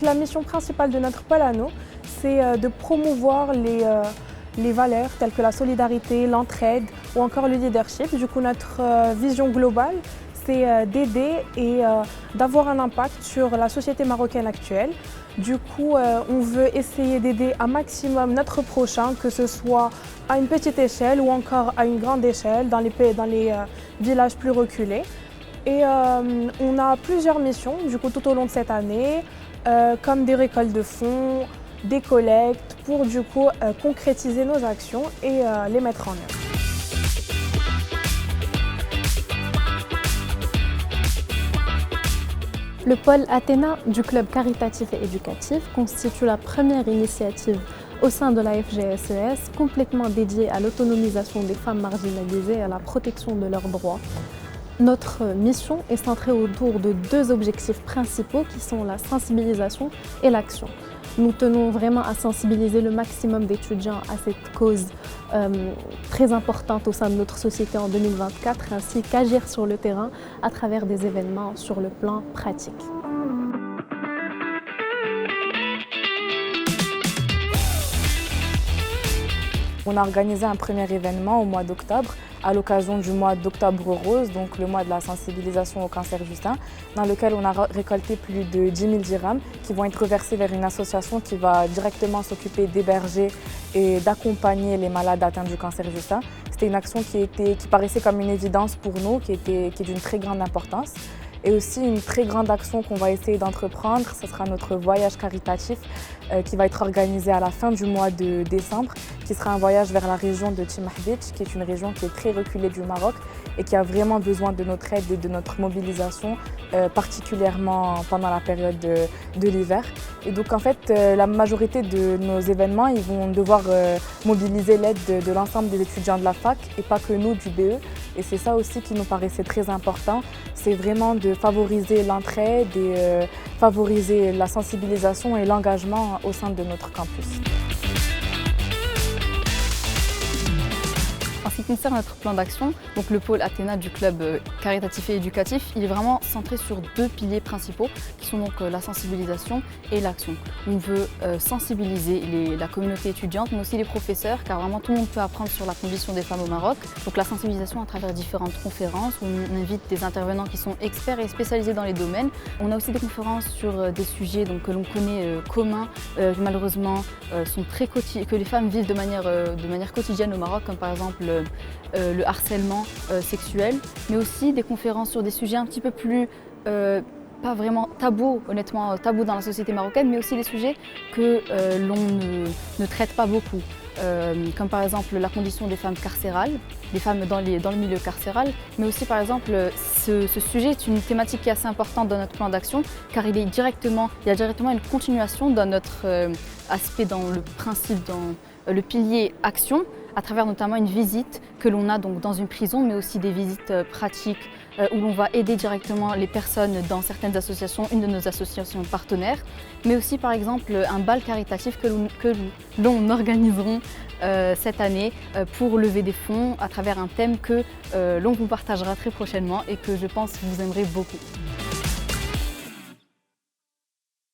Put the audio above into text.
la mission principale de notre pôle à nous, c'est de promouvoir les valeurs telles que la solidarité, l'entraide ou encore le leadership. Du coup, notre vision globale, c'est d'aider et d'avoir un impact sur la société marocaine actuelle. Du coup, on veut essayer d'aider un maximum notre prochain, que ce soit à une petite échelle ou encore à une grande échelle dans les villages plus reculés. Et on a plusieurs missions du coup, tout au long de cette année, comme des récoltes de fonds, des collectes, pour du coup concrétiser nos actions et les mettre en œuvre. Le pôle Athéna du club caritatif et éducatif constitue la première initiative au sein de la FGSES complètement dédiée à l'autonomisation des femmes marginalisées et à la protection de leurs droits. Notre mission est centrée autour de deux objectifs principaux qui sont la sensibilisation et l'action. Nous tenons vraiment à sensibiliser le maximum d'étudiants à cette cause très importante au sein de notre société en 2024, ainsi qu'agir sur le terrain à travers des événements sur le plan pratique. On a organisé un premier événement au mois d'octobre à l'occasion du mois d'Octobre Rose, donc le mois de la sensibilisation au cancer du sein, dans lequel on a récolté plus de 10 000 dirhams qui vont être reversés vers une association qui va directement s'occuper d'héberger et d'accompagner les malades atteints du cancer du sein. C'était une action qui paraissait comme une évidence pour nous, qui est d'une très grande importance. Et aussi une très grande action qu'on va essayer d'entreprendre, ce sera notre voyage caritatif qui va être organisé à la fin du mois de décembre, qui sera un voyage vers la région de Timahditch, qui est une région qui est très reculée du Maroc et qui a vraiment besoin de notre aide et de notre mobilisation, particulièrement pendant la période de l'hiver. Et donc en fait, la majorité de nos événements, ils vont devoir mobiliser l'aide de l'ensemble des étudiants de la fac et pas que nous du BE. Et c'est ça aussi qui nous paraissait très important, c'est vraiment de favoriser l'entraide et favoriser la sensibilisation et l'engagement au sein de notre campus. En ce qui concerne notre plan d'action, donc le pôle Athéna du club caritatif et éducatif, il est vraiment centré sur deux piliers principaux qui sont donc la sensibilisation et l'action. On veut sensibiliser la communauté étudiante mais aussi les professeurs car vraiment tout le monde peut apprendre sur la condition des femmes au Maroc. Donc la sensibilisation à travers différentes conférences où on invite des intervenants qui sont experts et spécialisés dans les domaines. On a aussi des conférences sur des sujets donc, que l'on connaît communs, qui malheureusement que les femmes vivent de manière quotidienne au Maroc, comme par exemple le harcèlement sexuel, mais aussi des conférences sur des sujets un petit peu plus, pas vraiment tabous, honnêtement tabous dans la société marocaine, mais aussi des sujets que l'on ne traite pas beaucoup, comme par exemple la condition des femmes carcérales, des femmes dans le milieu carcéral, mais aussi par exemple ce sujet est une thématique qui est assez importante dans notre plan d'action car il y a directement une continuation dans notre aspect, dans le principe, dans le pilier action, à travers notamment une visite que l'on a donc dans une prison, mais aussi des visites pratiques où l'on va aider directement les personnes dans certaines associations, une de nos associations partenaires, mais aussi par exemple un bal caritatif que l'on organiserons cette année pour lever des fonds à travers un thème que l'on vous partagera très prochainement et que je pense que vous aimerez beaucoup.